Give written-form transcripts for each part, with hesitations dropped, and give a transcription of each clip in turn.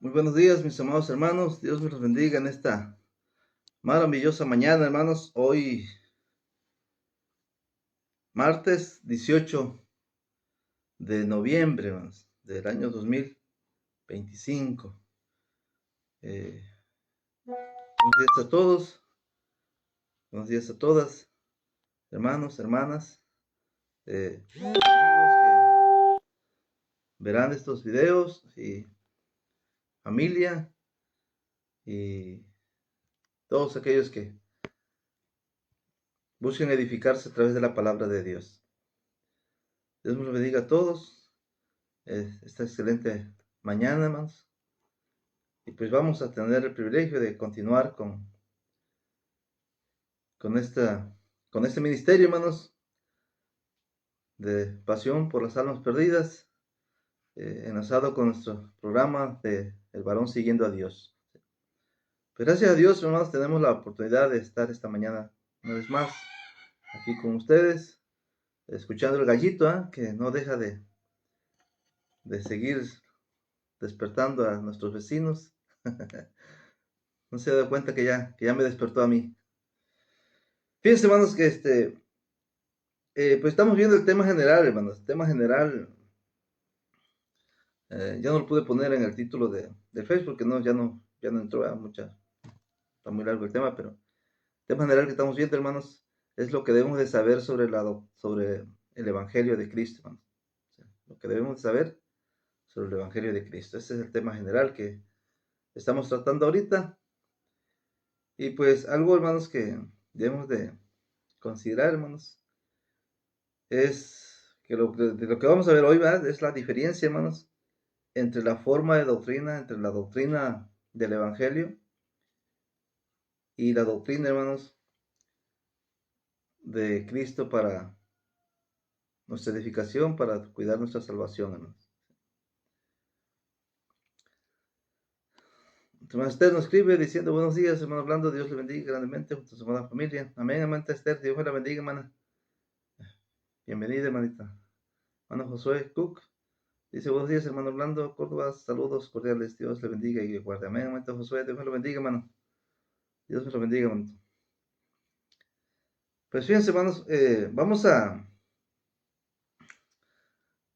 Muy buenos días, mis amados hermanos. Dios me los bendiga en esta maravillosa mañana, hermanos. Hoy, martes 18 de noviembre, hermanos, del año 2025. Buenos días a todos, buenos días a todas, hermanos, hermanas, amigos que verán estos videos y familia y todos aquellos que busquen edificarse a través de la palabra de Dios. Dios me los bendiga a todos. Esta excelente mañana, hermanos. Y pues vamos a tener el privilegio de continuar con, esta, con este ministerio, hermanos, de pasión por las almas perdidas, enlazado con nuestro programa de El varón siguiendo a Dios. Pues gracias a Dios, hermanos, tenemos la oportunidad de estar esta mañana una vez más aquí con ustedes, escuchando el gallito, que no deja de seguir despertando a nuestros vecinos. No se ha dado cuenta que ya me despertó a mí. Fíjense, hermanos, que pues estamos viendo el tema general, hermanos. El tema general, ya no lo pude poner en el título de Facebook, que no, ya no entró a mucha, está muy largo el tema, pero el tema general que estamos viendo, hermanos, es lo que debemos de saber sobre el Evangelio de Cristo, hermanos. O sea, lo que debemos de saber sobre el Evangelio de Cristo. Ese es el tema general que estamos tratando ahorita. Y pues algo, hermanos, que debemos de considerar, hermanos, es que de lo que vamos a ver hoy, ¿verdad? Es la diferencia, hermanos, entre la forma de doctrina, entre la doctrina del Evangelio y la doctrina, hermanos, de Cristo para nuestra edificación, para cuidar nuestra salvación, hermanos. Hermana Esther nos escribe diciendo: buenos días, hermano Orlando, Dios le bendiga grandemente junto a su amada familia. Amén, hermana Esther, Dios me la bendiga, hermana. Bienvenida, hermanita. Hermano Josué Cook dice: buenos días, hermano Orlando, Córdoba, saludos cordiales, Dios le bendiga y guarde. Amén, hermanito Josué, Dios me lo bendiga, hermano. Dios me lo bendiga, hermanito. Pues fíjense, hermanos, vamos a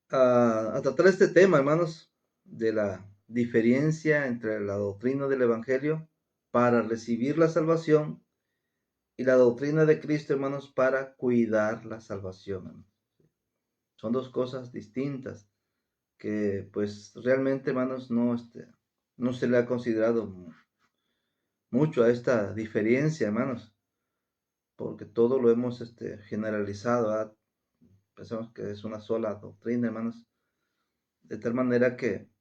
tratar este tema, hermanos, de la diferencia entre la doctrina del Evangelio para recibir la salvación y la doctrina de Cristo, hermanos, para cuidar la salvación, hermanos. Son dos cosas distintas que, pues, realmente, hermanos, no se le ha considerado mucho a esta diferencia, hermanos, porque todo lo hemos generalizado, ¿verdad? Pensamos que es una sola doctrina, hermanos, de tal manera que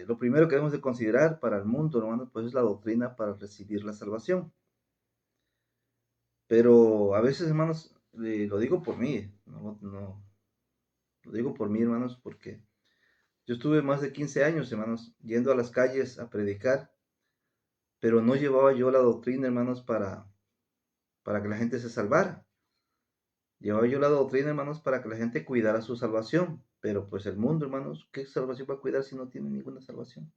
lo primero que debemos de considerar para el mundo, hermanos, pues es la doctrina para recibir la salvación. Pero a veces, hermanos, lo digo por mí, lo digo por mí, hermanos, porque yo estuve más de 15 años, hermanos, yendo a las calles a predicar, pero no llevaba yo la doctrina, hermanos, para que la gente se salvara. Llevaba yo la doctrina, hermanos, para que la gente cuidara su salvación. Pero pues el mundo, hermanos, ¿qué salvación va a cuidar si no tiene ninguna salvación?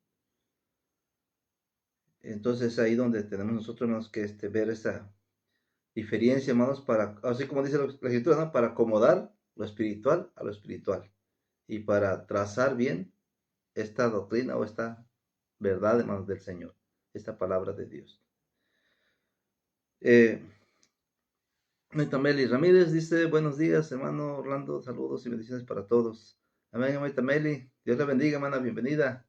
Entonces ahí donde tenemos nosotros, hermanos, que ver esa diferencia, hermanos, así como dice la escritura, ¿no? Para acomodar lo espiritual a lo espiritual y para trazar bien esta doctrina o esta verdad, hermanos, del Señor, esta palabra de Dios. Meli Ramírez dice: buenos días, hermano Orlando, saludos y bendiciones para todos. Amén, Meli, Dios la bendiga, hermana, bienvenida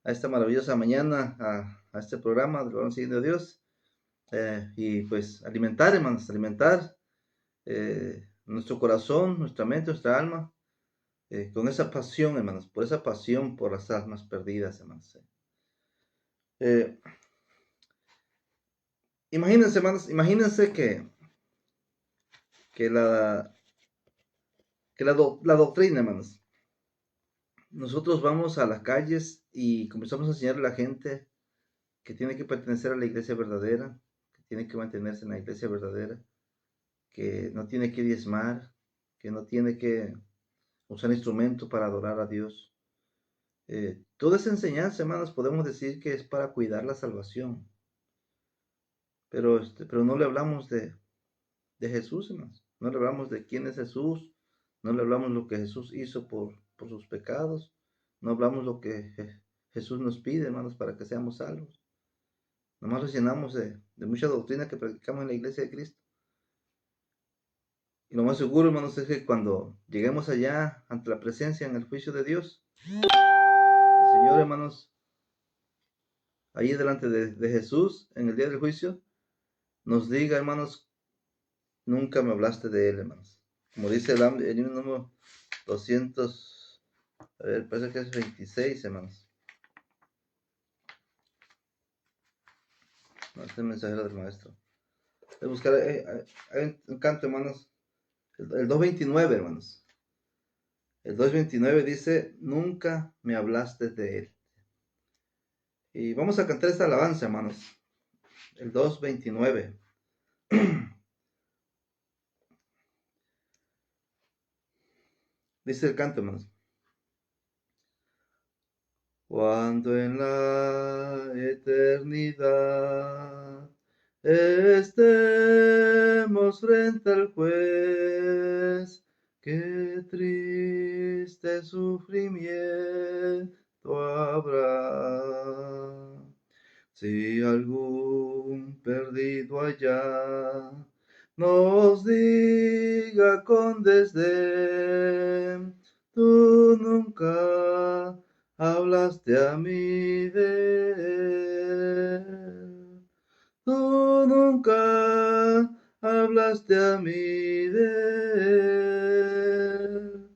a esta maravillosa mañana, a este programa del Varón Siguiendo a Dios. Y pues alimentar, hermanos, alimentar nuestro corazón, nuestra mente, nuestra alma, con esa pasión, hermanos, por esa pasión por las almas perdidas, hermanos. Imagínense, hermanos, imagínense que la doctrina, hermanos, nosotros vamos a las calles y comenzamos a enseñarle a la gente que tiene que pertenecer a la iglesia verdadera, que tiene que mantenerse en la iglesia verdadera, que no tiene que diezmar, que no tiene que usar instrumento para adorar a Dios. Toda esa enseñanza, hermanos, podemos decir que es para cuidar la salvación. Pero no le hablamos de Jesús, hermanos. No le hablamos de quién es Jesús. No le hablamos lo que Jesús hizo por sus pecados. No hablamos lo que Jesús nos pide, hermanos, para que seamos salvos. Nomás nos llenamos de mucha doctrina que practicamos en la iglesia de Cristo. Y lo más seguro, hermanos, es que cuando lleguemos allá ante la presencia en el juicio de Dios, el Señor, hermanos, ahí delante de Jesús, en el día del juicio, nos diga, hermanos, nunca me hablaste de él, hermanos. Como dice el himno número 200, a ver, parece que es 26, hermanos. No, este es el mensajero del maestro. Voy a buscar, hay un canto, hermanos, el 229, hermanos. El 229 dice, nunca me hablaste de él. Y vamos a cantar esta alabanza, hermanos. El 229. Dice el canto, hermanos. Cuando en la eternidad estemos frente al juez, qué triste sufrimiento habrá. Si algún perdido allá nos diga con desdén, tú nunca hablaste a mí de él. Tú nunca hablaste a mí de él.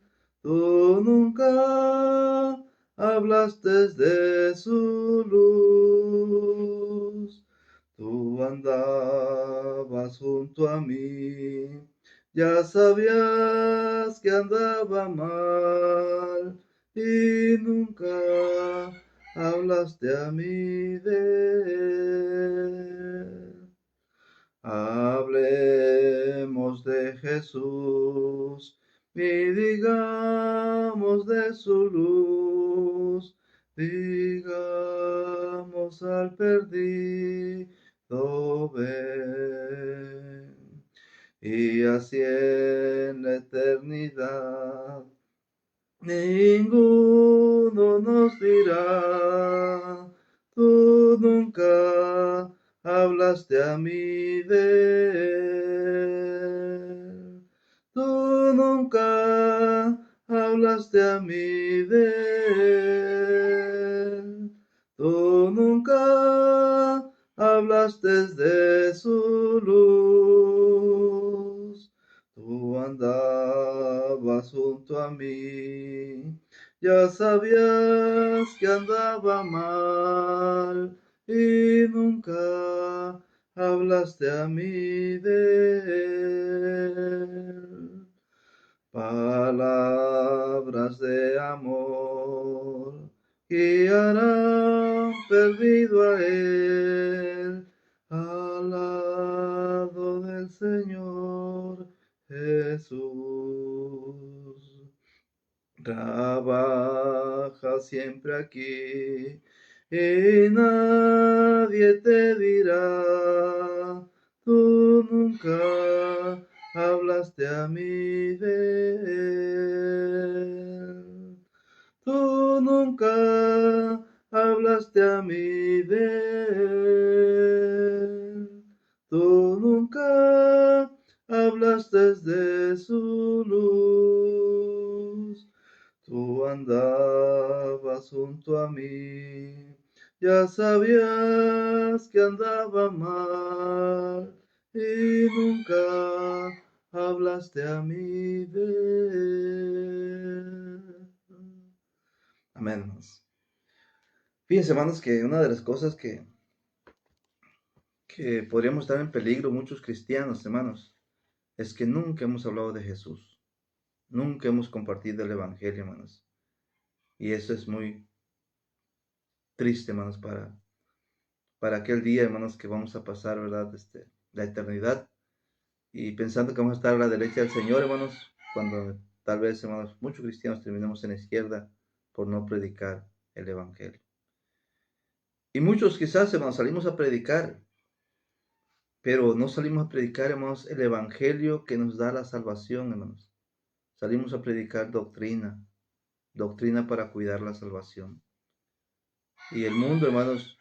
Tú nunca hablaste de su luz. Tú andabas junto a mí, ya sabías que andaba mal y nunca hablaste a mí de él. Hablemos de Jesús y digamos de su luz, digamos al perdido ven, y así en la eternidad ninguno nos dirá, tú nunca hablaste a mí de él. Tú nunca hablaste a mí de él. Tú nunca hablaste de su luz. Tú andabas junto a mí, ya sabías que andaba mal y nunca hablaste a mí de él. Palabras de amor guiarán perdido a él al lado del Señor Jesús. Trabaja siempre aquí y nadie te dirá, tú nunca hablaste a mí de él. Tú nunca hablaste a mí de él. Tú nunca hablaste de su luz. Tú andabas junto a mí, ya sabías que andaba mal y nunca hablaste a mí de él. Amén, hermanos. Fíjense, hermanos, que una de las cosas que podríamos estar en peligro muchos cristianos, hermanos, es que nunca hemos hablado de Jesús. Nunca hemos compartido el Evangelio, hermanos. Y eso es muy triste, hermanos, para aquel día, hermanos, que vamos a pasar, ¿verdad? La eternidad. Y pensando que vamos a estar a la derecha del Señor, hermanos, cuando tal vez, hermanos, muchos cristianos terminemos en la izquierda por no predicar el Evangelio. Y muchos quizás, hermanos, salimos a predicar, pero no salimos a predicar, hermanos, el Evangelio que nos da la salvación, hermanos. Salimos a predicar doctrina, doctrina para cuidar la salvación. Y el mundo, hermanos,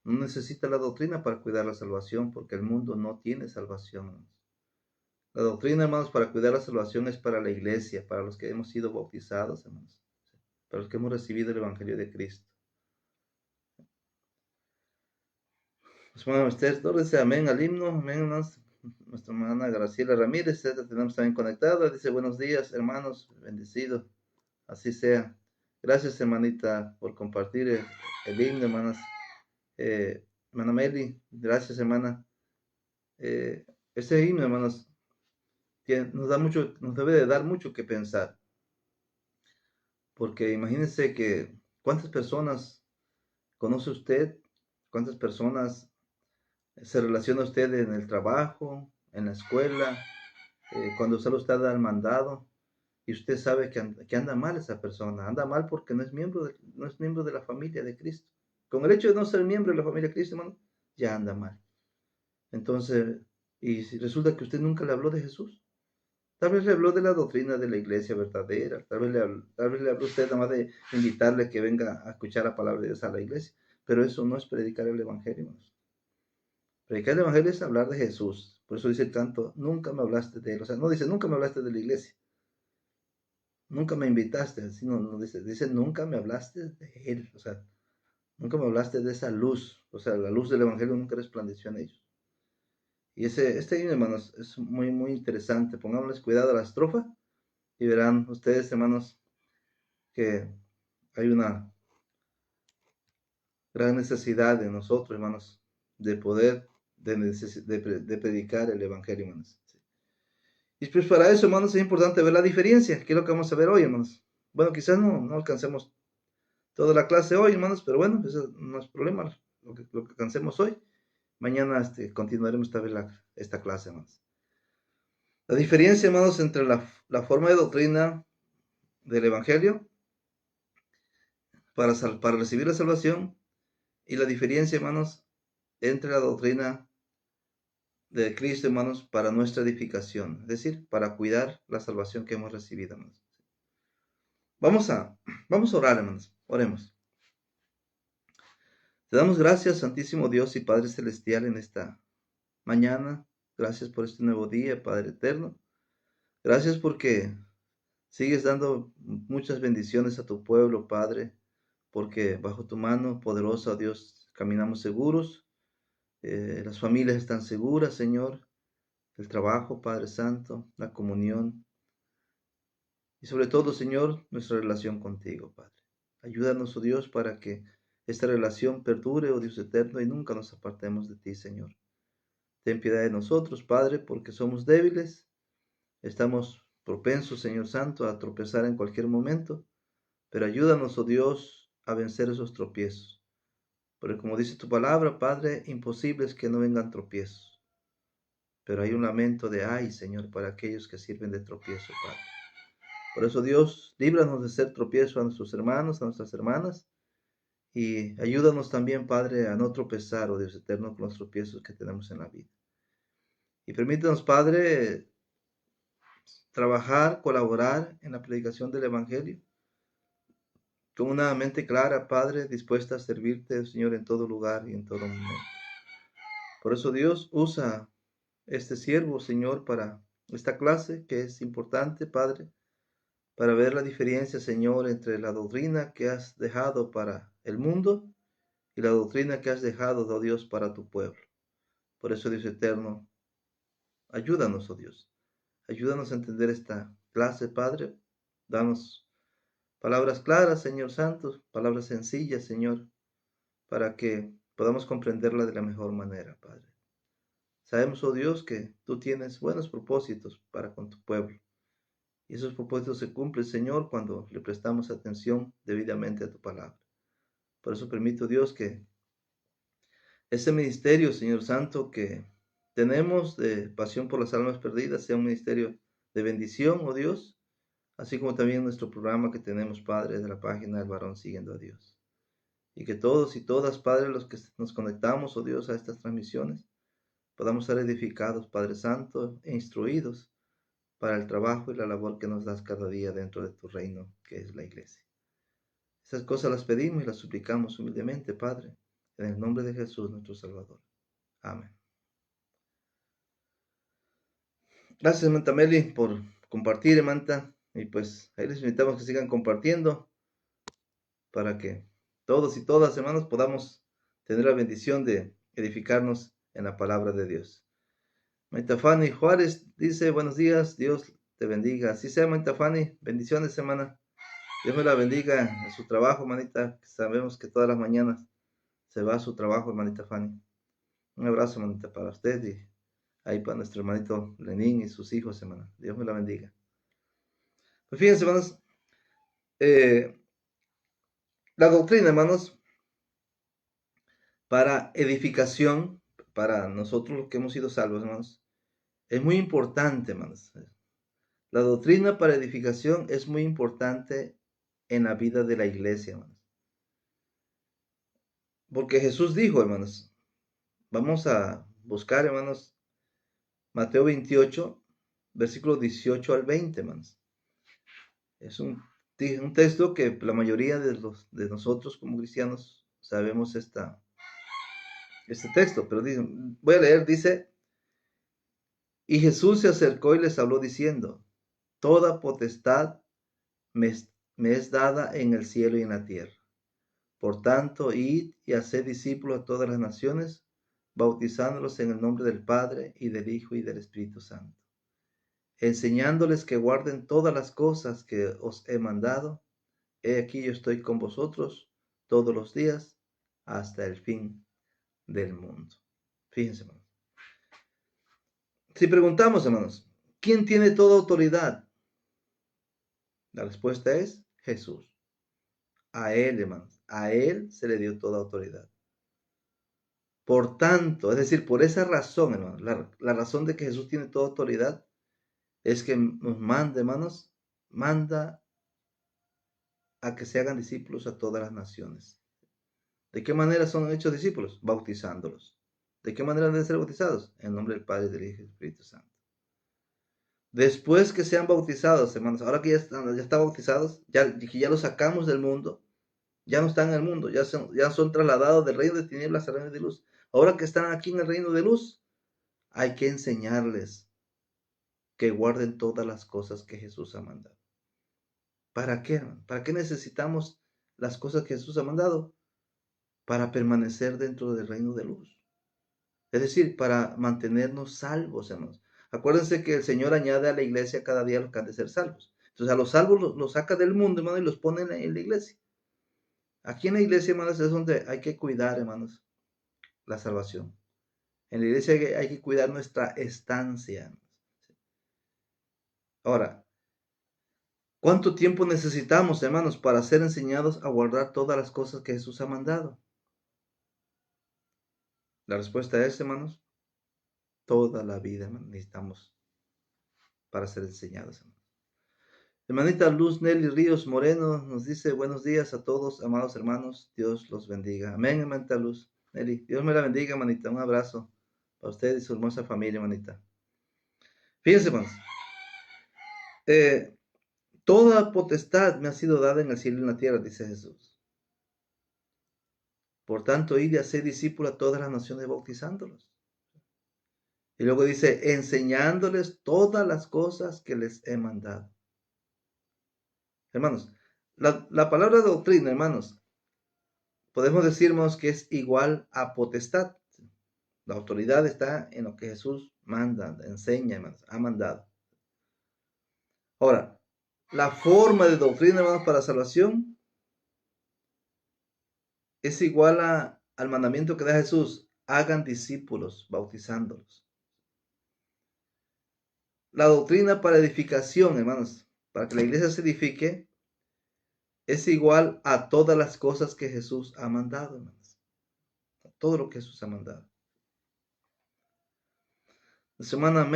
no necesita la doctrina para cuidar la salvación, porque el mundo no tiene salvación, hermanos. La doctrina, hermanos, para cuidar la salvación es para la iglesia, para los que hemos sido bautizados, hermanos, para los que hemos recibido el Evangelio de Cristo. Pues, hermano Esther Torres dice amén al himno, amén, hermanos. Nuestra hermana Graciela Ramírez, la tenemos también conectada, dice buenos días, hermanos, bendecido, así sea. Gracias, hermanita, por compartir el himno, hermanas. Hermana Meli, gracias, hermana. Este himno, hermanos, nos debe de dar mucho que pensar, porque imagínense que cuántas personas conoce usted, cuántas personas se relaciona usted en el trabajo, en la escuela, cuando solo está al mandado, y usted sabe que anda mal esa persona, anda mal porque no es miembro de la familia de Cristo. Con el hecho de no ser miembro de la familia de Cristo, hermano, ya anda mal. Entonces, y si resulta que usted nunca le habló de Jesús, tal vez le habló de la doctrina de la iglesia verdadera, tal vez le habló usted nada más de invitarle a que venga a escuchar la palabra de Dios a la iglesia, pero eso no es predicar el evangelio, hermanos. Predicar el evangelio es hablar de Jesús. Por eso dice el canto, nunca me hablaste de él. O sea, no dice, nunca me hablaste de la iglesia. Nunca me invitaste. Así no dice, nunca me hablaste de él. O sea, nunca me hablaste de esa luz. O sea, la luz del evangelio nunca resplandeció en ellos. Y este himno, hermanos, es muy, muy interesante. Pongámosles cuidado a la estrofa y verán ustedes, hermanos, que hay una gran necesidad de nosotros, hermanos, de poder, de predicar el evangelio, hermanos. Y pues para eso, hermanos, es importante ver la diferencia, que es lo que vamos a ver hoy, hermanos. Bueno, quizás no alcancemos toda la clase hoy, hermanos, pero bueno, eso no es problema, lo que alcancemos hoy. Mañana continuaremos esta vez esta clase, hermanos. La diferencia, hermanos, entre la forma de doctrina del Evangelio para recibir la salvación y la diferencia, hermanos, entre la doctrina de Cristo, hermanos, para nuestra edificación, es decir, para cuidar la salvación que hemos recibido, hermanos. Vamos a orar, hermanos. Oremos. Te damos gracias, Santísimo Dios y Padre Celestial, en esta mañana. Gracias por este nuevo día, Padre Eterno. Gracias porque sigues dando muchas bendiciones a tu pueblo, Padre, porque bajo tu mano poderosa, Dios, caminamos seguros. Las familias están seguras, Señor. El trabajo, Padre Santo, la comunión. Y sobre todo, Señor, nuestra relación contigo, Padre. Ayúdanos, oh Dios, para que esta relación perdure, oh Dios eterno, y nunca nos apartemos de ti, Señor. Ten piedad de nosotros, Padre, porque somos débiles, estamos propensos, Señor Santo, a tropezar en cualquier momento, pero ayúdanos, oh Dios, a vencer esos tropiezos. Porque como dice tu palabra, Padre, imposible es que no vengan tropiezos. Pero hay un lamento de ay, Señor, para aquellos que sirven de tropiezo, Padre. Por eso, Dios, líbranos de ser tropiezo a nuestros hermanos, a nuestras hermanas, y ayúdanos también, Padre, a no tropezar, oh Dios eterno, con los tropiezos que tenemos en la vida. Y permítanos, Padre, trabajar, colaborar en la predicación del Evangelio, con una mente clara, Padre, dispuesta a servirte, Señor, en todo lugar y en todo momento. Por eso, Dios, usa este siervo, Señor, para esta clase que es importante, Padre, para ver la diferencia, Señor, entre la doctrina que has dejado para el mundo y la doctrina que has dejado, oh Dios, para tu pueblo. Por eso, Dios eterno, ayúdanos, oh Dios. Ayúdanos a entender esta clase, Padre. Danos palabras claras, Señor Santo, palabras sencillas, Señor, para que podamos comprenderla de la mejor manera, Padre. Sabemos, oh Dios, que tú tienes buenos propósitos para con tu pueblo. Y esos propósitos se cumplen, Señor, cuando le prestamos atención debidamente a tu palabra. Por eso permito, Dios, que ese ministerio, Señor Santo, que tenemos de pasión por las almas perdidas, sea un ministerio de bendición, oh Dios, así como también nuestro programa que tenemos, Padre, de la página del Varón Siguiendo a Dios. y que todos y todas, Padre, los que nos conectamos, oh Dios, a estas transmisiones, podamos ser edificados, Padre Santo, e instruidos para el trabajo y la labor que nos das cada día dentro de tu reino, que es la iglesia. Esas cosas las pedimos y las suplicamos humildemente, Padre, en el nombre de Jesús, nuestro Salvador. Amén. Gracias, hermana Meli, por compartir, hermana. Y pues ahí les invitamos que sigan compartiendo para que todos y todas, hermanos, podamos tener la bendición de edificarnos en la palabra de Dios. Manita Fanny Juárez dice, buenos días, Dios te bendiga. Así sea, Manita Fanny, bendiciones, hermana. Dios me la bendiga en su trabajo, manita. Sabemos que todas las mañanas se va a su trabajo, hermanita Fanny. Un abrazo, hermanita, para usted y ahí para nuestro hermanito Lenín y sus hijos, hermana. Dios me la bendiga. Pues fíjense, hermanos, la doctrina, hermanos, para edificación, para nosotros los que hemos sido salvos, hermanos, es muy importante, hermanos. La doctrina para edificación es muy importante en la vida de la iglesia, hermanos. Porque Jesús dijo, hermanos, vamos a buscar, hermanos, Mateo 28, versículos 18 al 20, hermanos. Es un texto que la mayoría de nosotros como cristianos sabemos este texto, pero voy a leer, dice, y Jesús se acercó y les habló diciendo, toda potestad me es dada en el cielo y en la tierra. Por tanto, id y haced discípulos a todas las naciones, bautizándolos en el nombre del Padre y del Hijo y del Espíritu Santo, enseñándoles que guarden todas las cosas que os he mandado. He aquí yo estoy con vosotros todos los días hasta el fin del mundo. Fíjense, hermanos. Si preguntamos, hermanos, ¿quién tiene toda autoridad? La respuesta es Jesús. A Él, hermanos, a Él se le dio toda autoridad. Por tanto, es decir, por esa razón, hermanos, la razón de que Jesús tiene toda autoridad es que nos manda, hermanos, manda a que se hagan discípulos a todas las naciones. ¿De qué manera son hechos discípulos? Bautizándolos. ¿De qué manera deben ser bautizados? En nombre del Padre, del Hijo y del Espíritu Santo. Después que sean bautizados, hermanos, ahora que ya están bautizados, que ya los sacamos del mundo, ya no están en el mundo, ya son trasladados del reino de tinieblas al reino de luz. Ahora que están aquí en el reino de luz, hay que enseñarles que guarden todas las cosas que Jesús ha mandado. ¿Para qué, hermano? ¿Para qué necesitamos las cosas que Jesús ha mandado? Para permanecer dentro del reino de luz. Es decir, para mantenernos salvos, hermanos. Acuérdense que el Señor añade a la iglesia cada día los que han de ser salvos. Entonces a los salvos los saca del mundo, hermanos, y los pone en la iglesia. Aquí en la iglesia, hermanos, es donde hay que cuidar, hermanos, la salvación. En la iglesia hay que cuidar nuestra estancia. Ahora, ¿cuánto tiempo necesitamos, hermanos, para ser enseñados a guardar todas las cosas que Jesús ha mandado? La respuesta es, hermanos, toda la vida, hermanos, necesitamos para ser enseñados, hermanos. Hermanita Luz Nelly Ríos Moreno nos dice buenos días a todos, amados hermanos, Dios los bendiga. Amén, hermanita Luz Nelly. Dios me la bendiga, hermanita. Un abrazo para usted y su hermosa familia, hermanita. Fíjense, hermanos. Toda potestad me ha sido dada en el cielo y en la tierra, dice Jesús. Por tanto, id y haced discípulos a todas las naciones bautizándolos. Y luego dice, enseñándoles todas las cosas que les he mandado. Hermanos, la palabra doctrina, hermanos, podemos decirnos que es igual a potestad. La autoridad está en lo que Jesús manda, enseña, hermanos, ha mandado. Ahora, la forma de doctrina, hermanos, para salvación es igual al mandamiento que da Jesús. Hagan discípulos, bautizándolos. La doctrina para edificación, hermanos, para que la iglesia se edifique, es igual a todas las cosas que Jesús ha mandado, hermanos. A todo lo que Jesús ha mandado. Nuestra hermana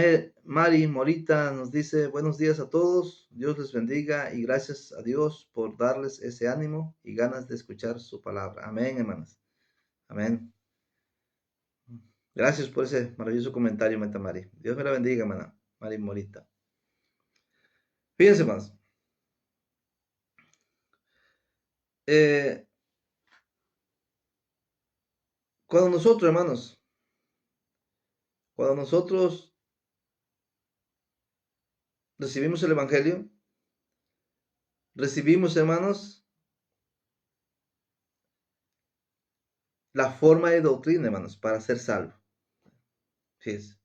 Mari Morita nos dice, buenos días a todos, Dios les bendiga y gracias a Dios por darles ese ánimo y ganas de escuchar su palabra. Amén, hermanas. Amén. Gracias por ese maravilloso comentario, Meta Mari. Dios me la bendiga, hermana Mari Morita. Fíjense, hermanos. Cuando nosotros, hermanos, cuando nosotros recibimos el Evangelio, recibimos, hermanos, la forma de doctrina, hermanos, para ser salvo. Fíjense.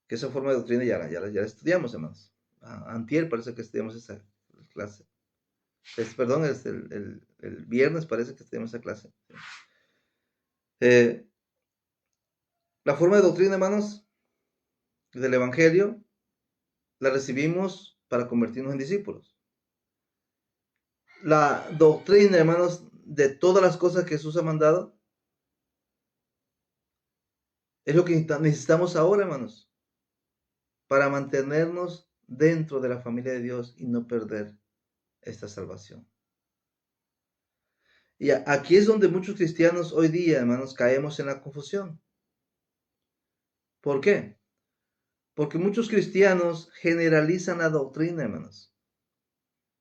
Que esa forma de doctrina ya la estudiamos, hermanos. Antier parece que estudiamos esa clase. Perdón, es el viernes parece que estudiamos esa clase. La forma de doctrina, hermanos, del Evangelio, la recibimos para convertirnos en discípulos. La doctrina, hermanos, de todas las cosas que Jesús ha mandado, es lo que necesitamos ahora, hermanos, para mantenernos dentro de la familia de Dios y no perder esta salvación. Y aquí es donde muchos cristianos hoy día, hermanos, caemos en la confusión. ¿Por qué? Porque muchos cristianos generalizan la doctrina, hermanos.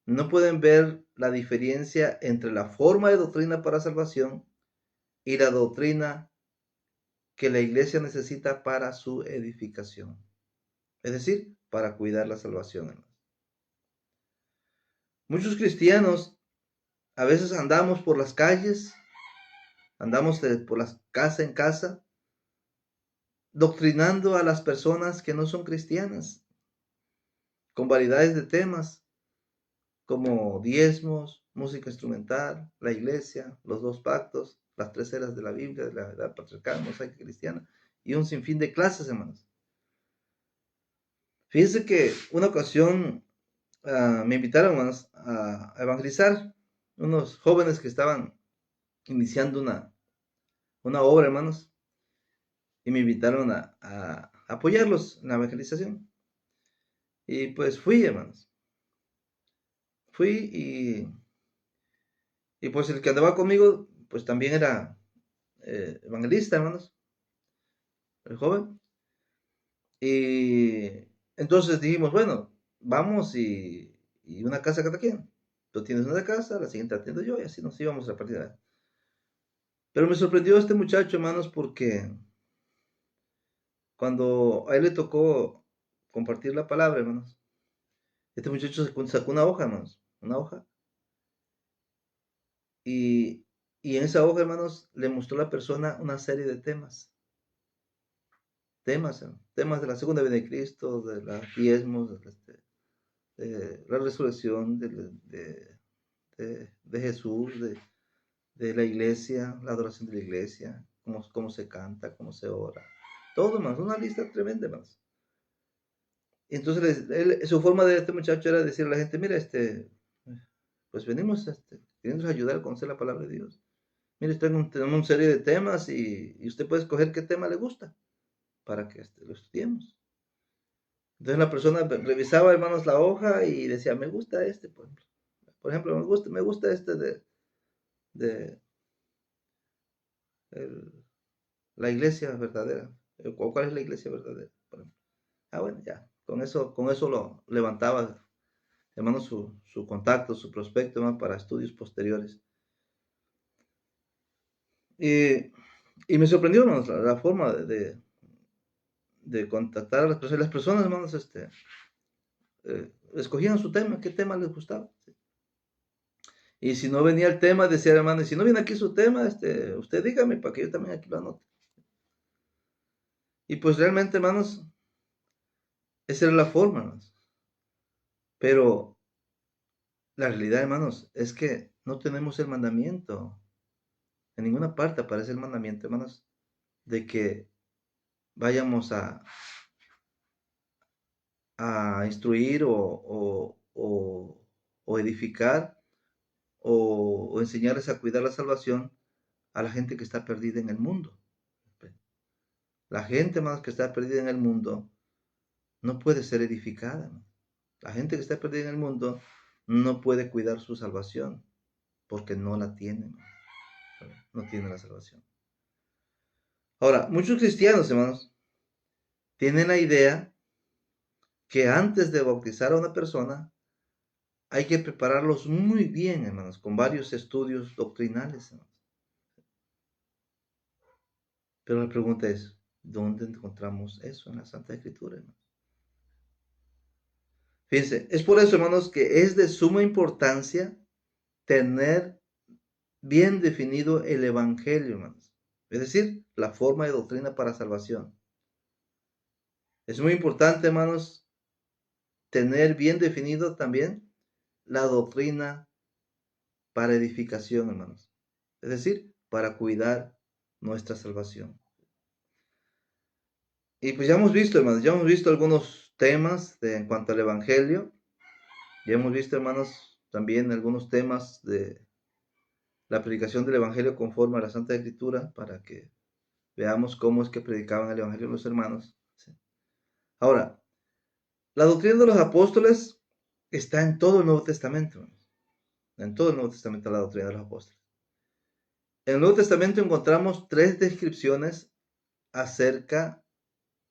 No pueden ver la diferencia entre la forma de doctrina para salvación y la doctrina que la iglesia necesita para su edificación. Es decir, para cuidar la salvación, hermanos. Muchos cristianos a veces andamos por las calles, andamos por las casa en casa, doctrinando a las personas que no son cristianas, con variedades de temas, como diezmos, música instrumental, la iglesia, los dos pactos, las tres eras de la Biblia, de la edad patriarcal, mosaica cristiana, y un sinfín de clases, hermanos. Fíjense que una ocasión me invitaron, hermanos, a evangelizar unos jóvenes que estaban iniciando una obra, hermanos, y me invitaron a apoyarlos en la evangelización. Y pues fui, hermanos. Fui y pues el que andaba conmigo, pues también era evangelista, hermanos, el joven. Y entonces dijimos, bueno, vamos y una casa cada quien. Tú tienes una casa, la siguiente atiendo yo y así nos íbamos a partir de ahí. Pero me sorprendió este muchacho, hermanos, porque cuando a él le tocó compartir la palabra, hermanos, este muchacho sacó una hoja, hermanos, una hoja. Y en esa hoja, hermanos, le mostró a la persona una serie de temas. Temas de la segunda venida de Cristo, de los diezmos, de la resurrección de Jesús, de la iglesia, la adoración de la iglesia, cómo se canta, cómo se ora. Todo, hermanos, una lista tremenda, hermanos. Entonces, su forma de este muchacho era decirle a la gente, mira, pues venimos queriendo ayudar a conocer la palabra de Dios. Mire, tenemos una serie de temas y usted puede escoger qué tema le gusta para que lo estudiemos. Entonces la persona revisaba, hermanos, la hoja y decía, me gusta por ejemplo. Por ejemplo, me gusta de la iglesia verdadera. ¿Cuál es la iglesia verdadera? Por ejemplo. Bueno, ya. Con eso lo levantaba, hermano, su contacto, su prospecto, hermano, para estudios posteriores. Y me sorprendió, hermanos, la forma de contactar a las personas. Las personas, hermanos, escogían su tema, qué tema les gustaba. Y si no venía el tema, decía hermano, y si no viene aquí su tema, usted dígame para que yo también aquí lo anote. Y pues realmente, hermanos, esa era la forma, hermanos. Pero la realidad, hermanos, es que no tenemos el mandamiento. En ninguna parte aparece el mandamiento, hermanos, de que vayamos a instruir o edificar o enseñarles a cuidar la salvación a la gente que está perdida en el mundo. La gente, hermanos, que está perdida en el mundo no puede ser edificada, hermanos. La gente que está perdida en el mundo no puede cuidar su salvación porque no la tiene, hermanos. No tiene la salvación. Ahora, muchos cristianos, hermanos, tienen la idea que antes de bautizar a una persona hay que prepararlos muy bien, hermanos, con varios estudios doctrinales, hermanos. Pero la pregunta es, ¿dónde encontramos eso en la Santa Escritura, hermanos? Fíjense, es por eso, hermanos, que es de suma importancia tener bien definido el Evangelio, hermanos. Es decir, la forma de doctrina para salvación. Es muy importante, hermanos, tener bien definido también la doctrina para edificación, hermanos. Es decir, para cuidar nuestra salvación. Y pues ya hemos visto, hermanos, ya hemos visto algunos temas en cuanto al Evangelio. Ya hemos visto, hermanos, también algunos temas de la predicación del Evangelio conforme a la Santa Escritura para que veamos cómo es que predicaban el Evangelio los hermanos. ¿Sí? Ahora, la doctrina de los apóstoles está en todo el Nuevo Testamento, hermanos. En todo el Nuevo Testamento la doctrina de los apóstoles. En el Nuevo Testamento encontramos 3 descripciones acerca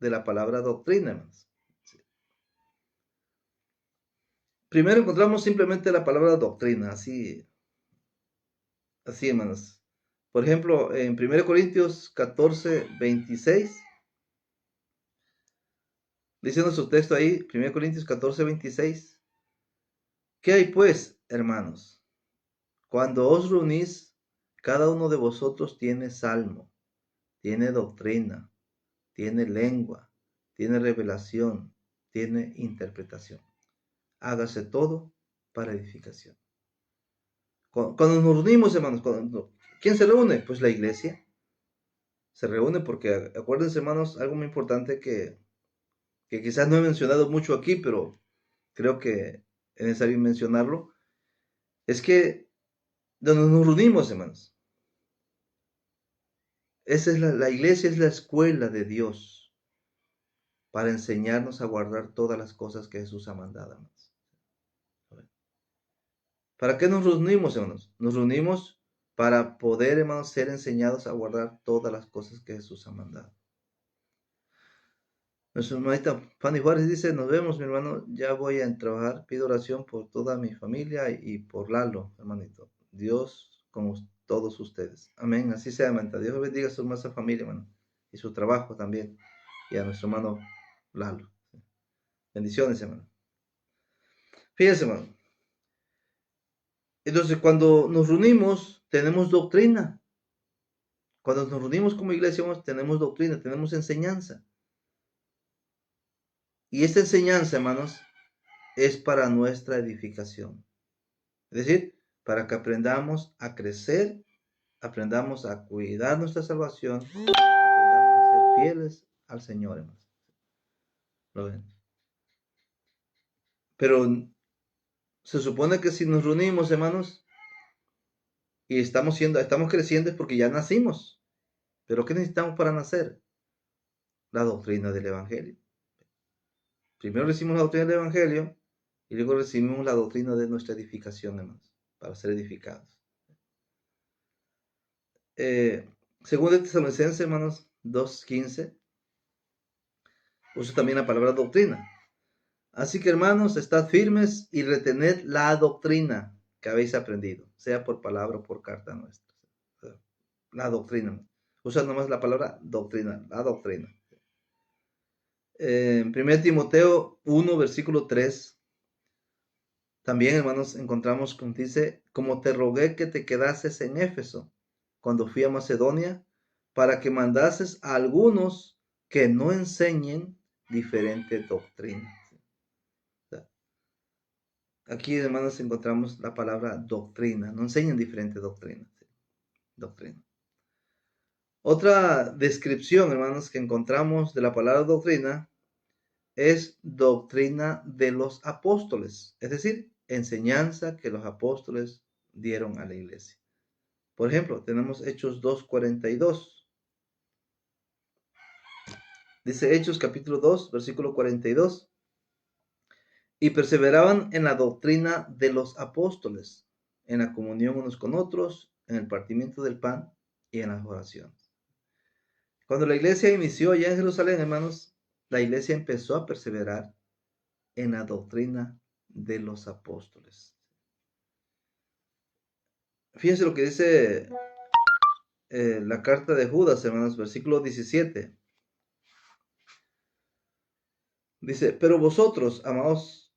de la palabra doctrina, hermanos. ¿Sí? Primero encontramos simplemente la palabra doctrina, así, hermanos. Por ejemplo, en 1 Corintios 14, 26, dice nuestro texto ahí, 1 Corintios 14, 26. ¿Qué hay pues, hermanos? Cuando os reunís, cada uno de vosotros tiene salmo, tiene doctrina, tiene lengua, tiene revelación, tiene interpretación. Hágase todo para edificación. Cuando nos reunimos, hermanos, ¿quién se reúne? Pues la iglesia. Se reúne porque, acuérdense, hermanos, algo muy importante que quizás no he mencionado mucho aquí, pero creo que es necesario mencionarlo, es que donde nos reunimos, hermanos, esa es la iglesia, es la escuela de Dios para enseñarnos a guardar todas las cosas que Jesús ha mandado, hermanos. ¿Para qué nos reunimos, hermanos? Nos reunimos para poder, hermanos, ser enseñados a guardar todas las cosas que Jesús ha mandado. Nuestra hermanita Fanny Juárez dice, nos vemos, mi hermano, ya voy a trabajar, pido oración por toda mi familia y por Lalo, hermanito. Dios con todos ustedes. Amén, así sea, hermanita. Dios bendiga a su hermosa familia, hermano, y su trabajo también, y a nuestro hermano Lalo. Bendiciones, hermano. Fíjense, hermano. Entonces, cuando nos reunimos, tenemos doctrina. Cuando nos reunimos como iglesia, tenemos doctrina, tenemos enseñanza. Y esta enseñanza, hermanos, es para nuestra edificación. Es decir, para que aprendamos a crecer, aprendamos a cuidar nuestra salvación, aprendamos a ser fieles al Señor, hermanos. ¿Lo ven? Pero se supone que si nos reunimos, hermanos, y estamos creciendo es porque ya nacimos. Pero ¿qué necesitamos para nacer? La doctrina del Evangelio. Primero recibimos la doctrina del Evangelio y luego recibimos la doctrina de nuestra edificación, hermanos, para ser edificados. Según de Tesalonicenses, hermanos, 2:15, usa también la palabra doctrina. Así que, hermanos, estad firmes y retened la doctrina que habéis aprendido, sea por palabra o por carta nuestra. La doctrina. Usa nomás la palabra doctrina, la doctrina. En 1 Timoteo 1, versículo 3, también, hermanos, encontramos que dice, como te rogué que te quedases en Éfeso cuando fui a Macedonia, para que mandases a algunos que no enseñen diferente doctrina. Aquí, hermanos, encontramos la palabra doctrina. No enseñan diferente doctrina. ¿Sí? Doctrina. Otra descripción, hermanos, que encontramos de la palabra doctrina es doctrina de los apóstoles. Es decir, enseñanza que los apóstoles dieron a la iglesia. Por ejemplo, tenemos Hechos 2:42. Dice Hechos capítulo 2, versículo 42. Y perseveraban en la doctrina de los apóstoles, en la comunión unos con otros, en el partimiento del pan y en las oraciones. Cuando la iglesia inició allá en Jerusalén, hermanos, la iglesia empezó a perseverar en la doctrina de los apóstoles. Fíjense lo que dice la carta de Judas, hermanos, versículo 17. Dice, pero vosotros, amados,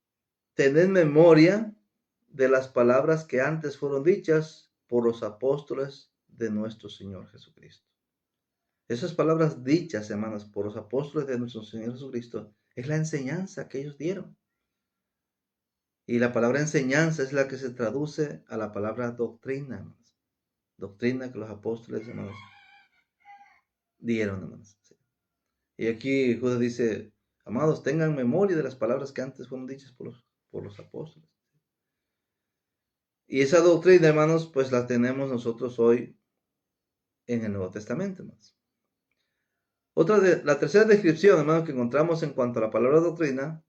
tened memoria de las palabras que antes fueron dichas por los apóstoles de nuestro Señor Jesucristo. Esas palabras dichas, hermanos, por los apóstoles de nuestro Señor Jesucristo, es la enseñanza que ellos dieron. Y la palabra enseñanza es la que se traduce a la palabra doctrina, hermanos. Doctrina que los apóstoles, hermanos, dieron, hermanos. Y aquí Judas dice, amados, tengan memoria de las palabras que antes fueron dichas por los apóstoles. Y esa doctrina, hermanos, pues la tenemos nosotros hoy en el Nuevo Testamento, hermanos. La tercera descripción, hermanos, que encontramos en cuanto a la palabra doctrina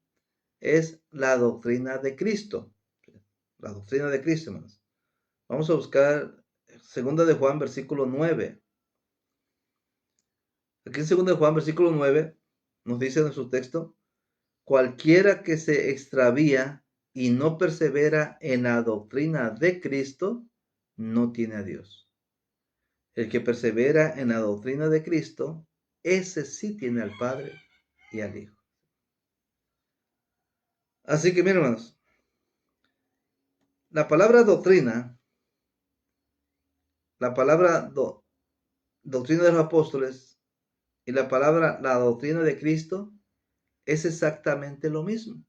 es la doctrina de Cristo. La doctrina de Cristo, hermanos. Vamos a buscar 2 de Juan, versículo 9. Aquí en 2 de Juan, versículo 9, nos dice en su texto, cualquiera que se extravía y no persevera en la doctrina de Cristo, no tiene a Dios. El que persevera en la doctrina de Cristo, ese sí tiene al Padre y al Hijo. Así que, miren, hermanos, la palabra doctrina, la palabra doctrina de los apóstoles y la doctrina de Cristo es exactamente lo mismo.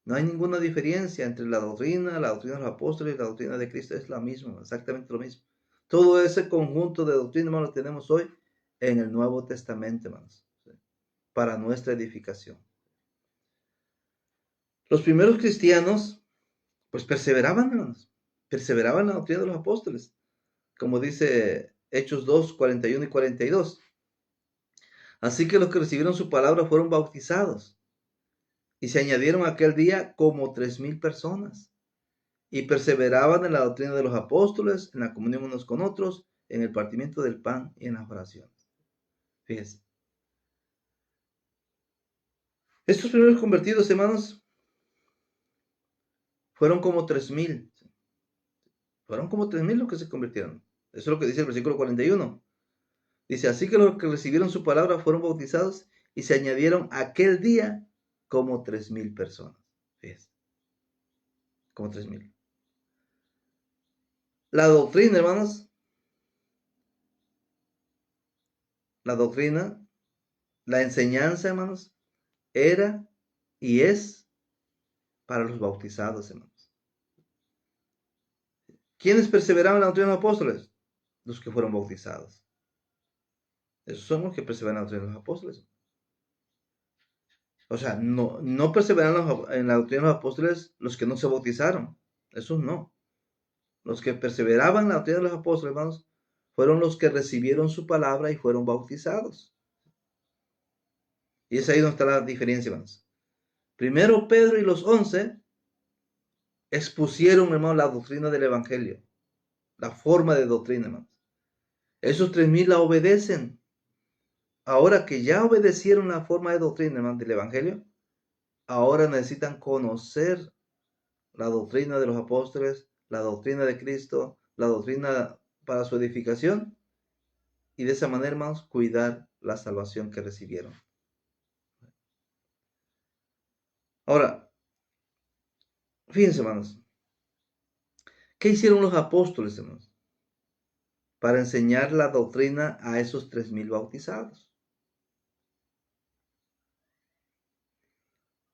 No hay ninguna diferencia entre la doctrina de los apóstoles y la doctrina de Cristo. Es la misma, exactamente lo mismo. Todo ese conjunto de doctrina, hermanos, lo tenemos hoy en el Nuevo Testamento, hermanos, para nuestra edificación. Los primeros cristianos, pues perseveraban, hermanos, perseveraban en la doctrina de los apóstoles, como dice Hechos 2, 41 y 42. Así que los que recibieron su palabra fueron bautizados y se añadieron aquel día como 3,000 personas. Y perseveraban en la doctrina de los apóstoles, en la comunión unos con otros, en el partimiento del pan y en las oraciones. Fíjense. Estos primeros convertidos, hermanos, fueron como 3,000. Fueron como 3,000 los que se convirtieron. Eso es lo que dice el versículo 41. Dice, así que los que recibieron su palabra fueron bautizados y se añadieron aquel día como 3,000 personas. Fíjense. Como 3,000. La doctrina, hermanos, la enseñanza, hermanos, era y es para los bautizados, hermanos. ¿Quiénes perseveraban en la doctrina de los apóstoles? Los que fueron bautizados. Esos son los que perseveran en la doctrina de los apóstoles. O sea, no perseveraron en la doctrina de los apóstoles los que no se bautizaron. Esos no. Los que perseveraban en la doctrina de los apóstoles, hermanos, fueron los que recibieron su palabra y fueron bautizados. Y es ahí donde está la diferencia, hermanos. Primero Pedro y los 11 expusieron, hermanos, la doctrina del evangelio. La forma de doctrina, hermanos. Esos 3,000 la obedecen. Ahora que ya obedecieron la forma de doctrina, hermanos, del evangelio, ahora necesitan conocer la doctrina de los apóstoles, la doctrina de Cristo, la doctrina para su edificación, y de esa manera, hermanos, cuidar la salvación que recibieron. Ahora, fíjense, hermanos, ¿qué hicieron los apóstoles, hermanos, para enseñar la doctrina a esos 3,000 bautizados?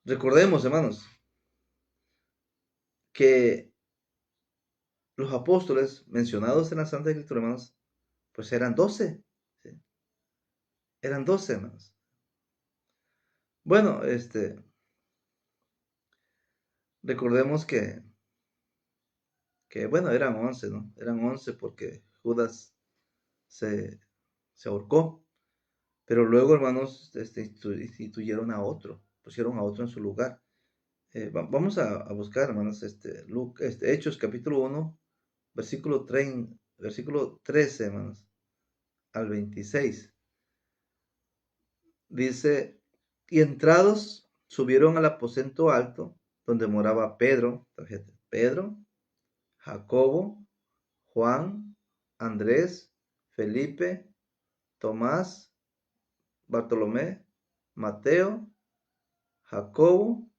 Recordemos, hermanos, que los apóstoles mencionados en la Santa Escritura, hermanos, pues eran 12. ¿Sí? Eran 12, hermanos. Bueno, recordemos que bueno, eran 11, ¿no? Eran 11 porque Judas se ahorcó. Pero luego, hermanos, instituyeron a otro, pusieron a otro en su lugar. Vamos a buscar, hermanos, Hechos capítulo 1, versículo 13, hermanos, al 26. Dice, y entrados subieron al aposento alto, donde moraba Pedro, fíjate, Pedro, Jacobo, Juan, Andrés, Felipe, Tomás, Bartolomé, Mateo, Jacobo,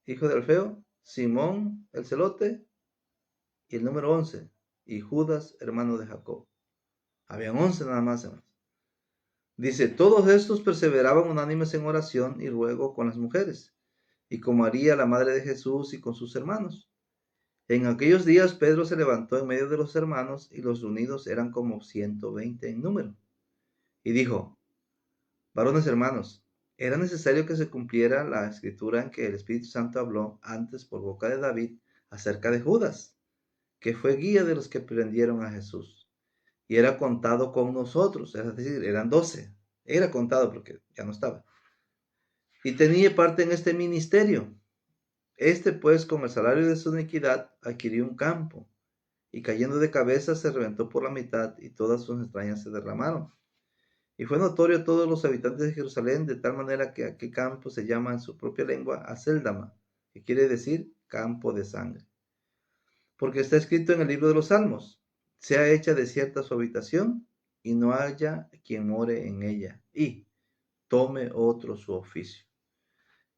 hijo de Alfeo, Simón el celote, y el número 11, y Judas, hermano de Jacob. Habían 11 nada más, hermanos. Dice, todos estos perseveraban unánimes en oración y ruego con las mujeres, y con María, la madre de Jesús, y con sus hermanos. En aquellos días Pedro se levantó en medio de los hermanos, y los reunidos eran como 120 en número, y dijo, varones hermanos, era necesario que se cumpliera la escritura en que el Espíritu Santo habló antes por boca de David acerca de Judas, que fue guía de los que prendieron a Jesús, y era contado con nosotros, es decir, eran 12, era contado porque ya no estaba, y tenía parte en este ministerio. Pues, con el salario de su iniquidad, adquirió un campo, y cayendo de cabeza se reventó por la mitad, y todas sus entrañas se derramaron. Y fue notorio a todos los habitantes de Jerusalén, de tal manera que aquel campo se llama en su propia lengua Aceldama, que quiere decir campo de sangre. Porque está escrito en el libro de los Salmos, sea hecha desierta su habitación, y no haya quien more en ella, y tome otro su oficio.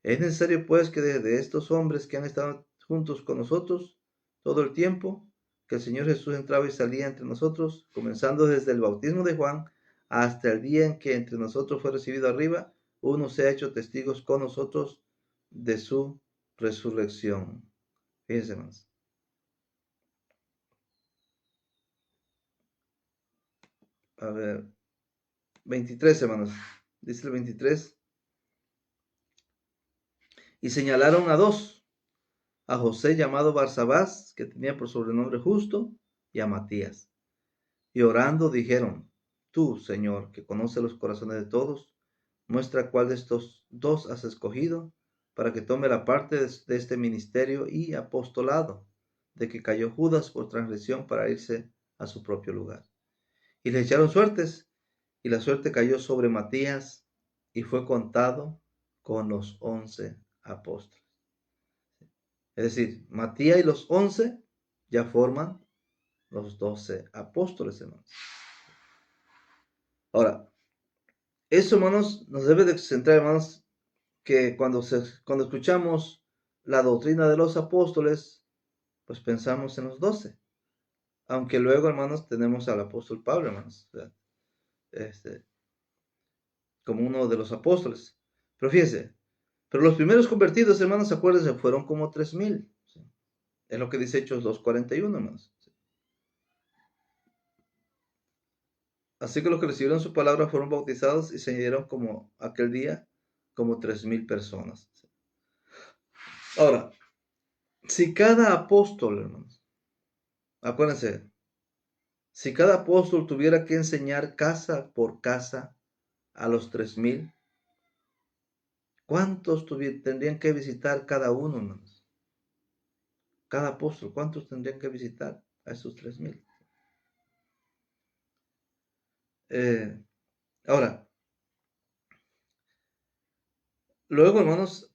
Es necesario pues que desde estos hombres que han estado juntos con nosotros todo el tiempo, que el Señor Jesús entraba y salía entre nosotros, comenzando desde el bautismo de Juan hasta el día en que entre nosotros fue recibido arriba, uno se ha hecho testigos con nosotros de su resurrección. Fíjense más. A ver, 23, hermanos. Dice el 23. Y señalaron a dos, a José llamado Barsabás, que tenía por sobrenombre Justo, y a Matías. Y orando dijeron, tú, Señor, que conoces los corazones de todos, muestra cuál de estos dos has escogido para que tome la parte de este ministerio y apostolado, de que cayó Judas por transgresión para irse a su propio lugar. Y le echaron suertes, y la suerte cayó sobre Matías, y fue contado con los 11 apóstoles. Es decir, Matías y los 11 ya forman los 12 apóstoles, hermanos. Ahora, eso, hermanos, nos debe de centrar, hermanos, que cuando escuchamos la doctrina de los apóstoles, pues pensamos en los 12. Aunque luego, hermanos, tenemos al apóstol Pablo, hermanos, como uno de los apóstoles. Pero fíjense, pero los primeros convertidos, hermanos, acuérdense, fueron como 3,000. ¿Sí? Es lo que dice Hechos 2:41, hermanos. ¿Sí? Así que los que recibieron su palabra fueron bautizados y se dieron como aquel día como 3,000 personas. ¿Sí? Ahora, si cada apóstol, hermanos, acuérdense, si cada apóstol tuviera que enseñar casa por casa a los 3,000, ¿cuántos tendrían que visitar cada uno, hermanos? Cada apóstol, ¿cuántos tendrían que visitar a esos 3,000? Ahora, luego, hermanos,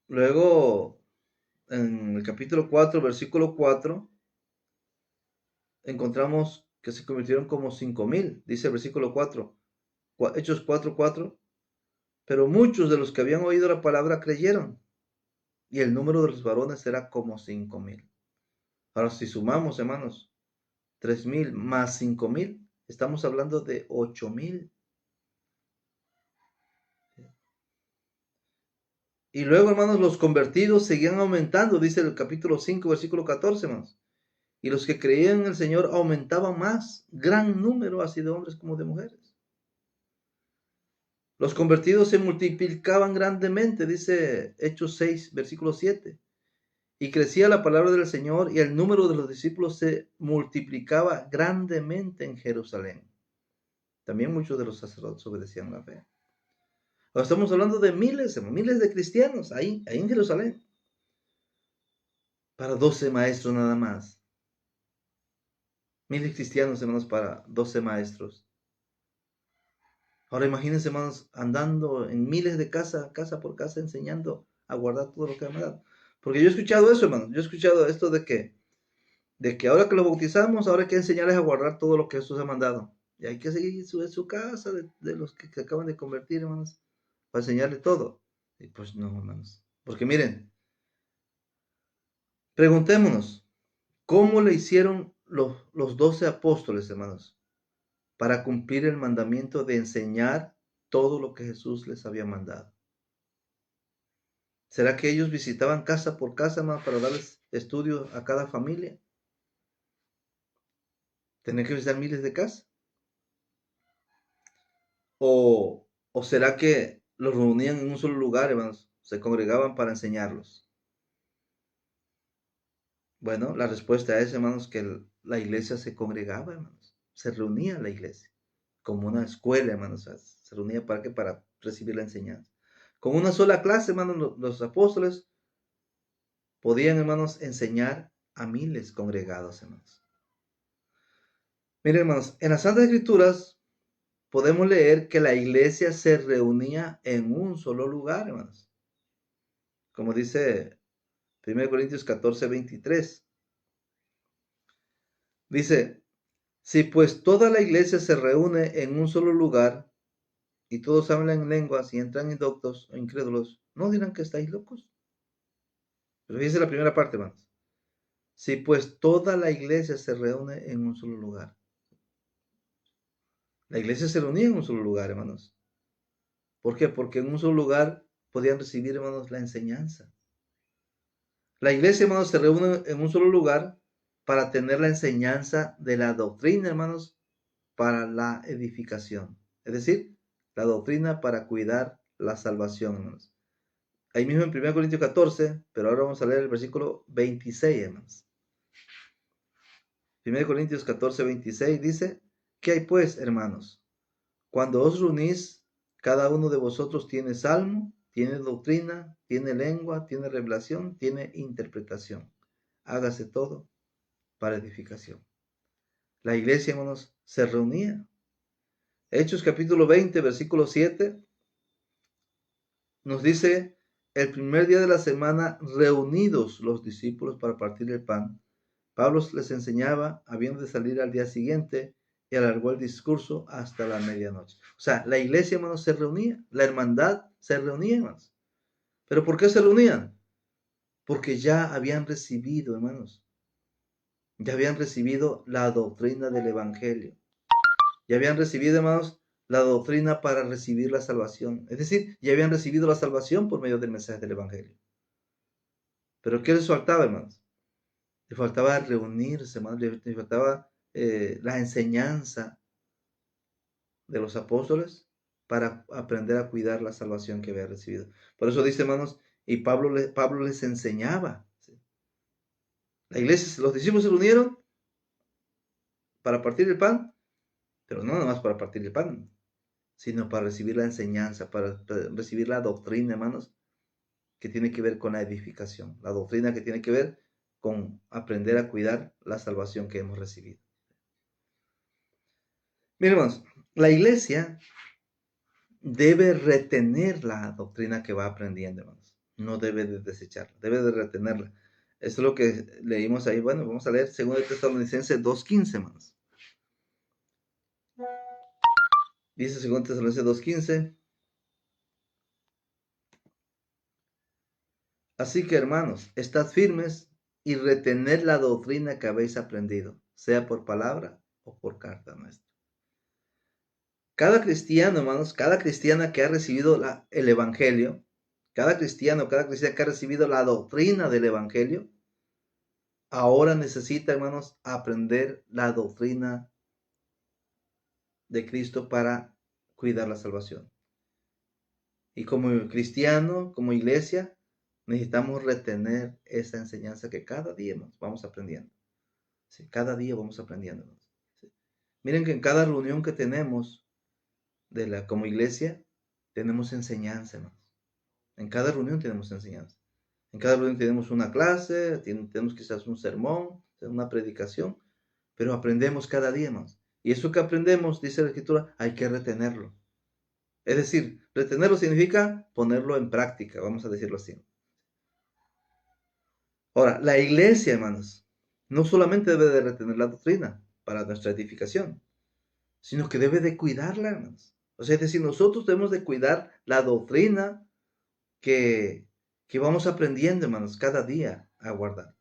luego en el capítulo 4, versículo 4, encontramos que se convirtieron como 5,000, dice el versículo 4, Hechos 4:4, pero muchos de los que habían oído la palabra creyeron, y el número de los varones era como 5,000. Ahora, si sumamos, hermanos, 3,000 más 5,000, estamos hablando de 8,000. Y luego, hermanos, los convertidos seguían aumentando, dice el capítulo 5, versículo 14, hermanos. Y los que creían en el Señor aumentaban más, gran número, así de hombres como de mujeres. Los convertidos se multiplicaban grandemente, dice Hechos 6, versículo 7. Y crecía la palabra del Señor y el número de los discípulos se multiplicaba grandemente en Jerusalén. También muchos de los sacerdotes obedecían la fe. Ahora estamos hablando de miles, hermanos, miles de cristianos ahí en Jerusalén. Para 12 maestros nada más. Miles de cristianos, hermanos, para 12 maestros. Ahora imagínense, hermanos, andando en miles de casa por casa, enseñando a guardar todo lo que me ha dado. Porque yo he escuchado eso, hermanos. Yo he escuchado esto de que ahora que los bautizamos, ahora hay que enseñarles a guardar todo lo que Jesús ha mandado. Y hay que seguir en su casa de los que acaban de convertir, hermanos, para enseñarles todo. Y pues no, hermanos. Porque miren, preguntémonos, ¿cómo le hicieron los 12 apóstoles, hermanos, para cumplir el mandamiento de enseñar todo lo que Jesús les había mandado? ¿Será que ellos visitaban casa por casa, hermanos, para darles estudio a cada familia? ¿Tener que visitar miles de casas? ¿O será que los reunían en un solo lugar, hermanos? Se congregaban para enseñarlos. Bueno, la respuesta es, hermanos, que la iglesia se congregaba, hermanos. Se reunía la iglesia como una escuela, hermanos. Se reunía para qué? Para recibir la enseñanza. Con una sola clase, hermanos, los apóstoles podían, hermanos, enseñar a miles congregados, hermanos. Miren, hermanos, en las Santas Escrituras podemos leer que la iglesia se reunía en un solo lugar, hermanos. Como dice 1 Corintios 14, 23. Dice, si pues toda la iglesia se reúne en un solo lugar y todos hablan en lenguas y entran indoctos o incrédulos, ¿no dirán que estáis locos? Pero fíjense la primera parte, hermanos. Si pues toda la iglesia se reúne en un solo lugar. La iglesia se reunía en un solo lugar, hermanos. ¿Por qué? Porque en un solo lugar podían recibir, hermanos, la enseñanza. La iglesia, hermanos, se reúne en un solo lugar para tener la enseñanza de la doctrina, hermanos, para la edificación. Es decir, la doctrina para cuidar la salvación, hermanos. Ahí mismo en 1 Corintios 14, pero ahora vamos a leer el versículo 26, hermanos. 1 Corintios 14, 26 dice, ¿qué hay pues, hermanos? Cuando os reunís, cada uno de vosotros tiene salmo, tiene doctrina, tiene lengua, tiene revelación, tiene interpretación. Hágase todo para edificación. La iglesia, hermanos, se reunía. Hechos capítulo 20, versículo 7, nos dice, el primer día de la semana, reunidos los discípulos para partir el pan, Pablo les enseñaba, habiendo de salir al día siguiente, y alargó el discurso hasta la medianoche. O sea, la iglesia, hermanos, se reunía, la hermandad se reunía, hermanos. ¿Pero por qué se reunían? Porque ya habían recibido, hermanos, ya habían recibido la doctrina del evangelio. Ya habían recibido, hermanos, la doctrina para recibir la salvación. Es decir, ya habían recibido la salvación por medio del mensaje del evangelio. Pero ¿qué les faltaba, hermanos? Les faltaba reunirse, hermanos, les faltaba la enseñanza de los apóstoles para aprender a cuidar la salvación que había recibido. Por eso dice, hermanos, y Pablo les enseñaba. ¿Sí? La iglesia, los discípulos se reunieron para partir el pan, pero no nada más para partir el pan, sino para recibir la enseñanza, para recibir la doctrina, hermanos, que tiene que ver con la edificación, la doctrina que tiene que ver con aprender a cuidar la salvación que hemos recibido. Miren, hermanos, la iglesia debe retener la doctrina que va aprendiendo, hermanos. No debe de desecharla, debe de retenerla. Eso es lo que leímos ahí. Bueno, vamos a leer 2 Tesalonicenses 2:15, hermanos. Dice 2 Tesalonicenses 2:15. Así que, hermanos, estad firmes y retened la doctrina que habéis aprendido, sea por palabra o por carta nuestra. Cada cristiano, hermanos, cada cristiana que ha recibido el evangelio, cada cristiano, cada cristiana que ha recibido la doctrina del evangelio, ahora necesita, hermanos, aprender la doctrina de Cristo para cuidar la salvación. Y como cristiano, como iglesia, necesitamos retener esa enseñanza que cada día vamos aprendiendo. ¿Sí? Cada día vamos aprendiendo. ¿Sí? Miren que en cada reunión que tenemos, como iglesia, tenemos enseñanza, hermanos. En cada reunión tenemos enseñanza. En cada reunión tenemos una clase, tenemos quizás un sermón, una predicación, pero aprendemos cada día más. Y eso que aprendemos, dice la Escritura, hay que retenerlo. Es decir, retenerlo significa ponerlo en práctica, vamos a decirlo así. Ahora, la iglesia, hermanos, no solamente debe de retener la doctrina para nuestra edificación, sino que debe de cuidarla, hermanos. O sea, es decir, nosotros debemos de cuidar la doctrina que vamos aprendiendo, hermanos, cada día a guardar.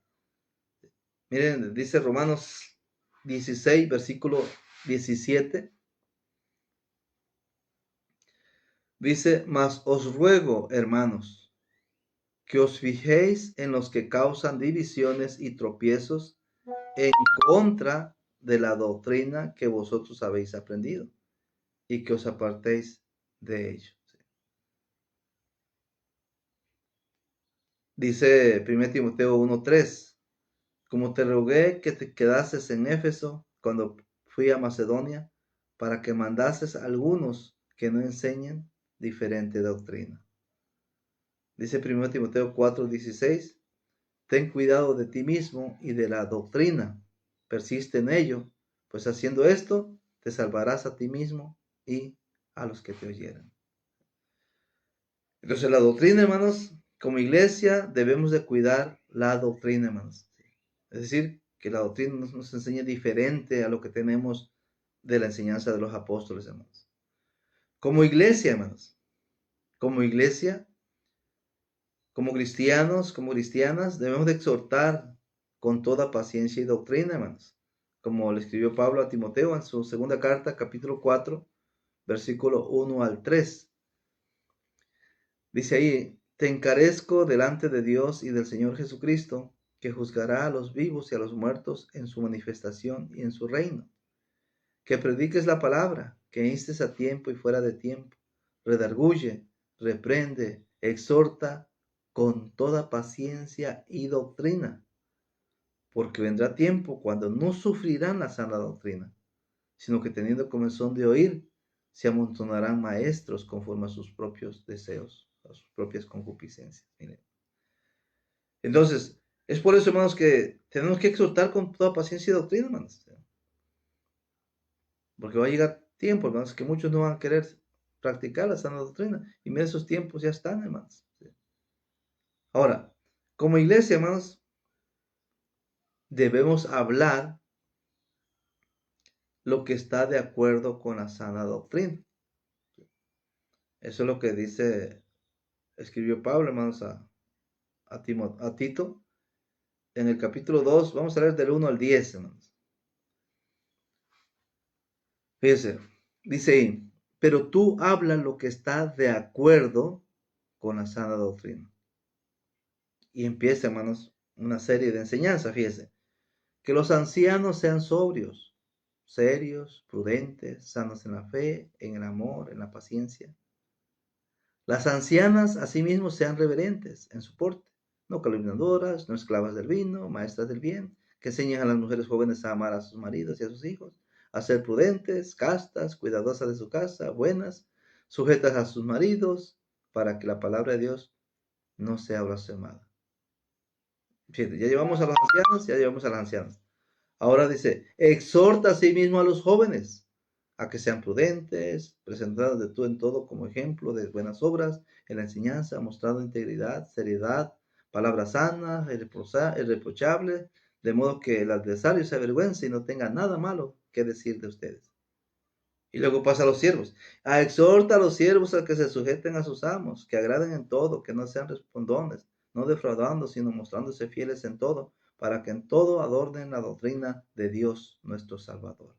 Miren, dice Romanos 16, versículo 17. Dice, mas os ruego, hermanos, que os fijéis en los que causan divisiones y tropiezos en contra de la doctrina que vosotros habéis aprendido y que os apartéis de ello. Dice 1 Timoteo 1:3, como te rogué que te quedases en Éfeso cuando fui a Macedonia, para que mandases a algunos que no enseñen diferente doctrina. Dice 1 Timoteo 4:16, ten cuidado de ti mismo y de la doctrina, persiste en ello, pues haciendo esto te salvarás a ti mismo y a los que te oyeran. Entonces la doctrina, hermanos, como iglesia debemos de cuidar la doctrina, hermanos. Es decir, que la doctrina nos enseñe diferente a lo que tenemos de la enseñanza de los apóstoles, hermanos. Como iglesia, hermanos, como iglesia, como cristianos, como cristianas, debemos de exhortar con toda paciencia y doctrina, hermanos. Como le escribió Pablo a Timoteo en su segunda carta, capítulo 4, versículo 1 al 3. Dice ahí, te encarezco delante de Dios y del Señor Jesucristo, que juzgará a los vivos y a los muertos en su manifestación y en su reino. Que prediques la palabra, que instes a tiempo y fuera de tiempo, redarguye, reprende, exhorta con toda paciencia y doctrina, porque vendrá tiempo cuando no sufrirán la sana doctrina, sino que teniendo comezón de oír, se amontonarán maestros conforme a sus propios deseos, a sus propias concupiscencias. Miren. Entonces, es por eso, hermanos, que tenemos que exhortar con toda paciencia y doctrina, hermanos. Porque va a llegar tiempo, hermanos, que muchos no van a querer practicar la sana doctrina. Y mira, esos tiempos ya están, hermanos. Ahora, como iglesia, hermanos, debemos hablar lo que está de acuerdo con la sana doctrina. Eso es lo que escribió Pablo, hermanos, a Tito. En el capítulo 2, vamos a leer del 1 al 10, hermanos. Fíjense, dice ahí, pero tú habla lo que está de acuerdo con la sana doctrina. Y empieza, hermanos, una serie de enseñanzas, fíjense. Que los ancianos sean sobrios, serios, prudentes, sanos en la fe, en el amor, en la paciencia. Las ancianas asimismo sean reverentes en su porte, no calumniadoras, no esclavas del vino, maestras del bien, que enseñen a las mujeres jóvenes a amar a sus maridos y a sus hijos, a ser prudentes, castas, cuidadosas de su casa, buenas, sujetas a sus maridos, para que la palabra de Dios no sea blasfemada. Fíjate, ya llevamos a los ancianos, ya llevamos a las ancianas. Ahora dice, exhorta a sí mismo a los jóvenes a que sean prudentes, presentados de tú en todo como ejemplo de buenas obras, en la enseñanza, mostrando integridad, seriedad, palabras sanas, irreprochable, de modo que el adversario se avergüence y no tenga nada malo que decir de ustedes. Y luego pasa a los siervos. Exhorta a los siervos a que se sujeten a sus amos, que agraden en todo, que no sean respondones, no defraudando, sino mostrándose fieles en todo, para que en todo adornen la doctrina de Dios nuestro Salvador.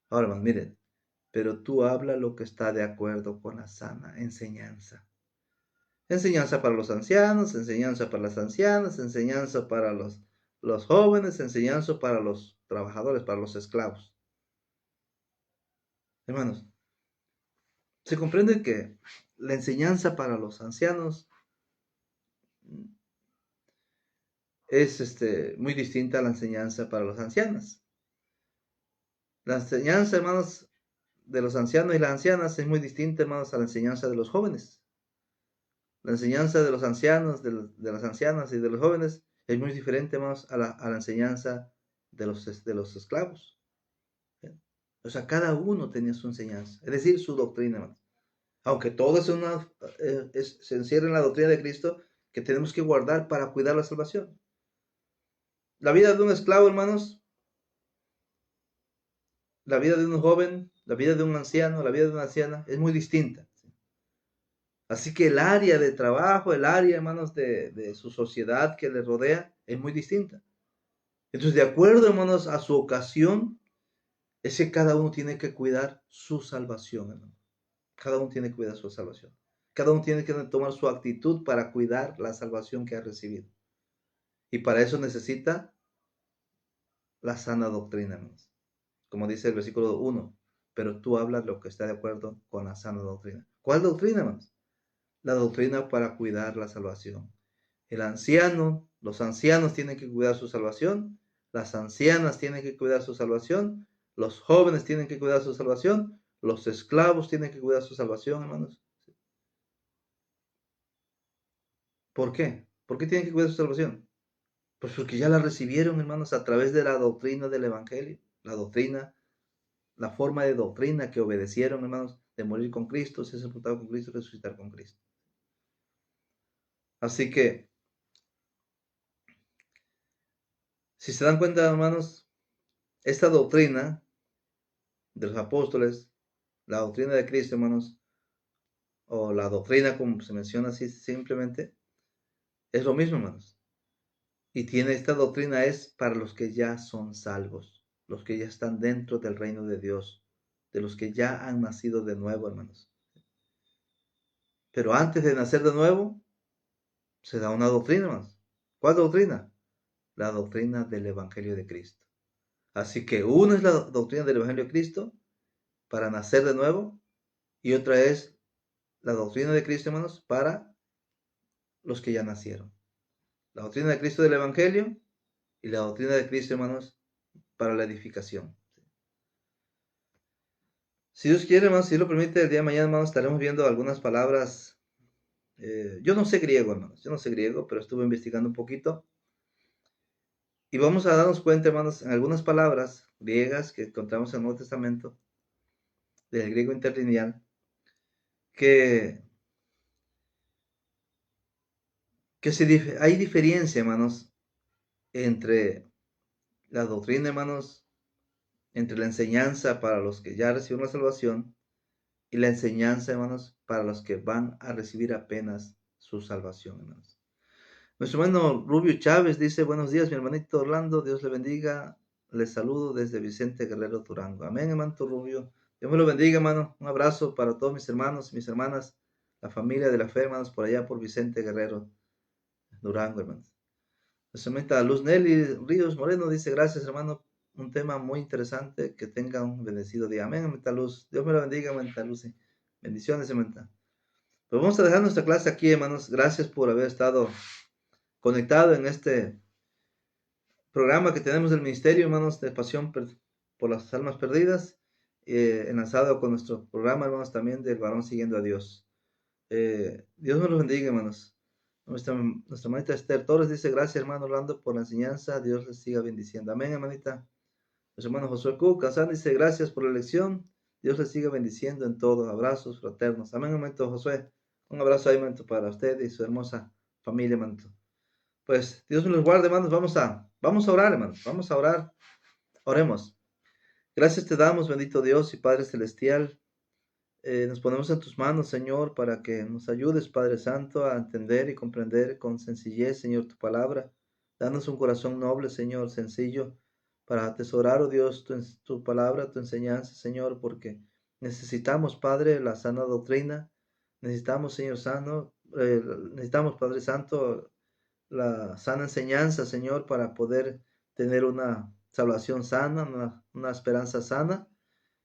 Ahora, hermanos, miren, pero tú habla lo que está de acuerdo con la sana enseñanza. Enseñanza para los ancianos, enseñanza para las ancianas, enseñanza para los jóvenes, enseñanza para los trabajadores, para los esclavos. Hermanos, se comprende que la enseñanza para los ancianos es muy distinta a la enseñanza para las ancianas. La enseñanza, hermanos, de los ancianos y las ancianas es muy distinta, hermanos, a la enseñanza de los jóvenes. La enseñanza de los ancianos, de las ancianas y de los jóvenes es muy diferente, hermanos, a la enseñanza de los esclavos. O sea, cada uno tenía su enseñanza, es decir, su doctrina, hermanos. Aunque todo se encierra en la doctrina de Cristo, que tenemos que guardar para cuidar la salvación. La vida de un esclavo, hermanos, la vida de un joven, la vida de un anciano, la vida de una anciana es muy distinta. Así que el área de trabajo, el área, hermanos, de su sociedad que le rodea es muy distinta. Entonces, de acuerdo, hermanos, a su ocasión, es que cada uno tiene que cuidar su salvación, hermano. Cada uno tiene que cuidar su salvación. Cada uno tiene que tomar su actitud para cuidar la salvación que ha recibido. Y para eso necesita la sana doctrina, hermanos. Como dice el versículo 1, pero tú hablas lo que está de acuerdo con la sana doctrina. ¿Cuál doctrina, hermanos? La doctrina para cuidar la salvación. El anciano, los ancianos tienen que cuidar su salvación, las ancianas tienen que cuidar su salvación, los jóvenes tienen que cuidar su salvación, los esclavos tienen que cuidar su salvación, hermanos. ¿Por qué? ¿Por qué tienen que cuidar su salvación? Pues porque ya la recibieron, hermanos, a través de la doctrina del Evangelio, la doctrina, la forma de doctrina que obedecieron, hermanos, de morir con Cristo, ser sepultado con Cristo, resucitar con Cristo. Así que, si se dan cuenta, hermanos, esta doctrina de los apóstoles, la doctrina de Cristo, hermanos, o la doctrina como se menciona así simplemente, es lo mismo, hermanos. Y tiene esta doctrina es para los que ya son salvos, los que ya están dentro del reino de Dios, de los que ya han nacido de nuevo, hermanos. Pero antes de nacer de nuevo, se da una doctrina, hermanos. ¿Cuál doctrina? La doctrina del Evangelio de Cristo. Así que una es la doctrina del Evangelio de Cristo para nacer de nuevo y otra es la doctrina de Cristo, hermanos, para los que ya nacieron. La doctrina de Cristo del Evangelio y la doctrina de Cristo, hermanos, para la edificación. Si Dios quiere, hermanos, si lo permite, el día de mañana, hermanos, estaremos viendo algunas palabras. Yo no sé griego, hermanos, yo no sé griego, pero estuve investigando un poquito. Y vamos a darnos cuenta, hermanos, en algunas palabras griegas que encontramos en el Nuevo Testamento, del griego interlineal, que hay diferencia, hermanos, entre la doctrina, hermanos, entre la enseñanza para los que ya recibieron la salvación y la enseñanza, hermanos, para los que van a recibir apenas su salvación, hermanos. Nuestro hermano Rubio Chávez dice, buenos días, mi hermanito Orlando, Dios le bendiga, les saludo desde Vicente Guerrero, Durango. Amén, hermano Rubio. Dios me lo bendiga, hermano. Un abrazo para todos mis hermanos y mis hermanas, la familia de la fe, hermanos, por allá por Vicente Guerrero, Durango, hermanos. Nuestra hermana Luz Nelly Ríos Moreno dice, gracias, hermano, un tema muy interesante, que tenga un bendecido día. Amén, hermana Luz. Dios me lo bendiga, hermana Luz. Bendiciones, hermana. Pues vamos a dejar nuestra clase aquí, hermanos. Gracias por haber estado conectado en este programa que tenemos del ministerio, hermanos, de pasión por las almas perdidas, enlazado con nuestro programa, hermanos, también del varón siguiendo a Dios. Dios nos los bendiga, hermanos. Nuestra hermanita Esther Torres dice, gracias, hermano Orlando, por la enseñanza. Dios les siga bendiciendo. Amén, hermanita. Nuestro hermano Josué Cook Kazán dice, gracias por la lección. Dios les siga bendiciendo en todo. Abrazos fraternos. Amén, hermanito Josué. Un abrazo ahí, hermanito, para usted y su hermosa familia, hermanito. Pues Dios me los guarde, hermanos. Vamos a orar, hermanos. Vamos a orar. Oremos. Gracias te damos, bendito Dios y Padre Celestial. Nos ponemos en tus manos, Señor, para que nos ayudes, Padre Santo, a entender y comprender con sencillez, Señor, tu palabra. Danos un corazón noble, Señor, sencillo, para atesorar, oh Dios, tu palabra, tu enseñanza, Señor, porque necesitamos, Padre, la sana doctrina. Necesitamos, Señor necesitamos, Padre Santo, la sana enseñanza, Señor, para poder tener una salvación sana, una esperanza sana,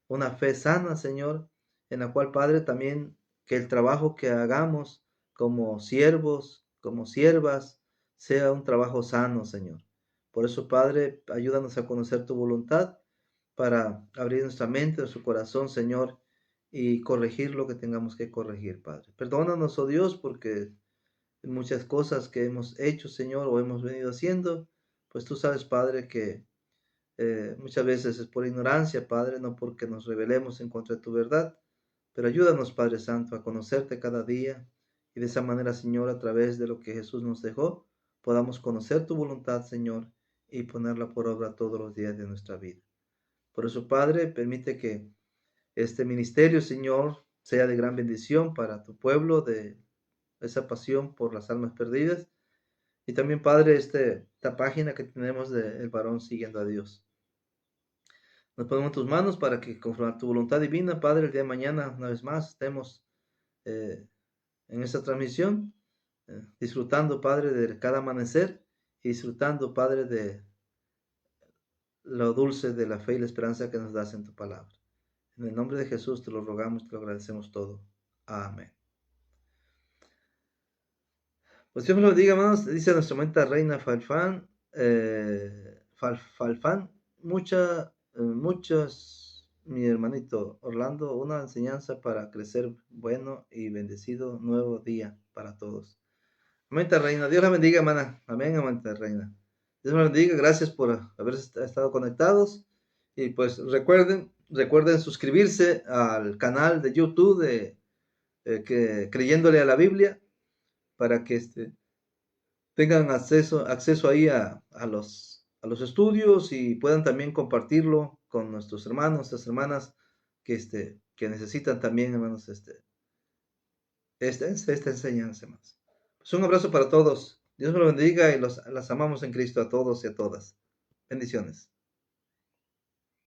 una fe sana, Señor, en la cual, Padre, también que el trabajo que hagamos como siervos, como siervas, sea un trabajo sano, Señor. Por eso, Padre, ayúdanos a conocer tu voluntad para abrir nuestra mente, nuestro corazón, Señor, y corregir lo que tengamos que corregir, Padre. Perdónanos, oh Dios, porque en muchas cosas que hemos hecho, Señor, o hemos venido haciendo, pues tú sabes, Padre, que muchas veces es por ignorancia, Padre, no porque nos rebelemos en contra de tu verdad, pero ayúdanos, Padre Santo, a conocerte cada día y de esa manera, Señor, a través de lo que Jesús nos dejó, podamos conocer tu voluntad, Señor, y ponerla por obra todos los días de nuestra vida. Por eso, Padre, permite que este ministerio, Señor, sea de gran bendición para tu pueblo, de esa pasión por las almas perdidas. Y también, Padre, esta página que tenemos de El Varón Siguiendo a Dios. Nos ponemos en tus manos para que, conforme a tu voluntad divina, Padre, el día de mañana, una vez más, estemos eh, en esta transmisión, disfrutando, Padre, de cada amanecer y disfrutando, Padre, de lo dulce de la fe y la esperanza que nos das en tu palabra. En el nombre de Jesús te lo rogamos, te lo agradecemos todo. Amén. Pues Dios me lo diga, hermanos, dice nuestra momenta reina Falfán, Falfán, muchas, mi hermanito Orlando, una enseñanza para crecer, bueno y bendecido nuevo día para todos. Amén, reina. Dios la bendiga, hermana. Amén, amén, reina. Dios la bendiga. Gracias por haber estado conectados. Y pues recuerden suscribirse al canal de YouTube de Creyéndole a la Biblia para que tengan acceso ahí a los estudios y puedan también compartirlo con nuestros hermanos, nuestras hermanas que necesitan también, hermanos, esta enseñanza, hermanos. Pues un abrazo para todos. Dios me lo bendiga y las amamos en Cristo a todos y a todas. Bendiciones.